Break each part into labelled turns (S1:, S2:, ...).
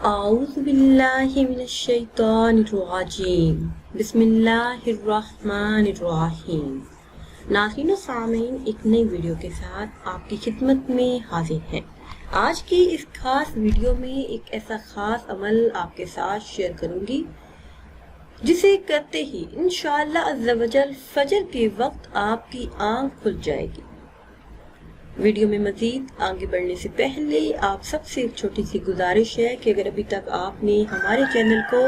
S1: اعوذ باللہ من الشیطان الرجیم بسم اللہ الرحمن الرحیم۔ ناظرین و سامعین، ایک نئی ویڈیو کے ساتھ آپ کی خدمت میں حاضر ہیں۔ آج کی اس خاص ویڈیو میں ایک ایسا خاص عمل آپ کے ساتھ شیئر کروں گی جسے کرتے ہی انشاءاللہ عز و جل فجر کے وقت آپ کی آنکھ کھل جائے گی۔ ویڈیو میں مزید آگے بڑھنے سے پہلے آپ سب سے ایک چھوٹی سی گزارش ہے کہ اگر ابھی تک آپ نے ہمارے چینل کو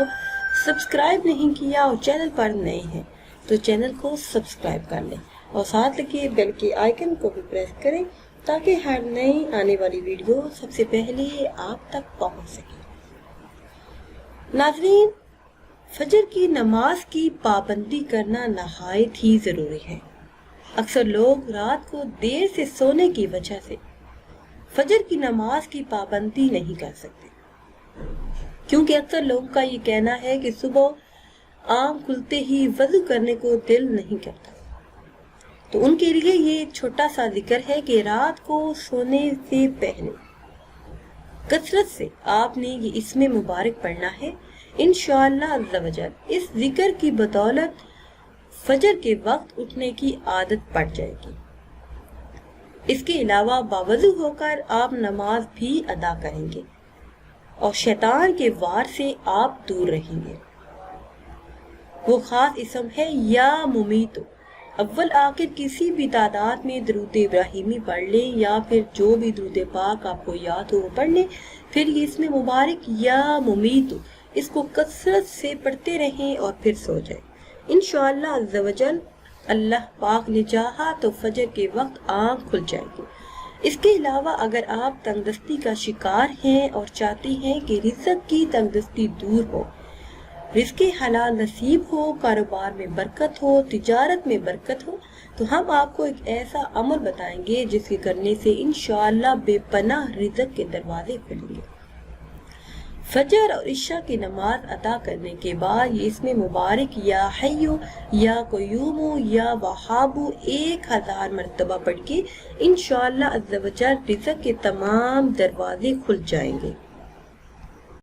S1: سبسکرائب نہیں کیا اور چینل پر نئے ہیں تو چینل کو سبسکرائب کر لیں اور ساتھ لگے بیل کے آئیکن کو بھی پریس کریں تاکہ ہر نئی آنے والی ویڈیو سب سے پہلے آپ تک پہنچ سکے۔ ناظرین، فجر کی نماز کی پابندی کرنا نہایت ہی ضروری ہے۔ اکثر لوگ رات کو دیر سے سونے کی وجہ سے فجر کی نماز کی پابندی نہیں کر سکتے، کیونکہ اکثر لوگوں کا یہ کہنا ہے کہ صبح آنکھ کھلتے ہی وضو کرنے کو دل نہیں کرتا۔ تو ان کے لیے یہ ایک چھوٹا سا ذکر ہے کہ رات کو سونے سے پہلے کثرت سے آپ نے یہ اسم مبارک پڑھنا ہے۔ انشاءاللہ عز و جل اس ذکر کی بدولت فجر کے وقت اٹھنے کی عادت پڑ جائے گی۔ اس کے علاوہ باوضو ہو کر آپ نماز بھی ادا کریں گے اور شیطان کے وار سے آپ دور رہیں گے۔ وہ خاص اسم ہے یا ممیتو۔ اول آخر کسی بھی تعداد میں درود ابراہیمی پڑھ لیں یا پھر جو بھی درود پاک آپ کو یاد ہو وہ پڑھ لیں، پھر یہ اسم مبارک یا ممیتو اس کو کثرت سے پڑھتے رہیں اور پھر سو جائیں۔ انشاءاللہ عز و جل اللہ پاک نے چاہا تو فجر کے وقت آنکھ کھل جائے گی۔ اس کے علاوہ اگر آپ تنگ دستی کا شکار ہیں اور چاہتی ہیں کہ رزق کی تنگ دستی دور ہو، رزق حلال نصیب ہو، کاروبار میں برکت ہو، تجارت میں برکت ہو، تو ہم آپ کو ایک ایسا عمل بتائیں گے جس کے کرنے سے انشاءاللہ بے پناہ رزق کے دروازے کھلیں گے۔ فجر اور عشاء کی نماز ادا کرنے کے بعد یہ اسم مبارک یا حیو یا قیوم یا وہاب 1000 مرتبہ پڑھ کے انشاءاللہ عز و جل رزق کے تمام دروازے کھل جائیں گے۔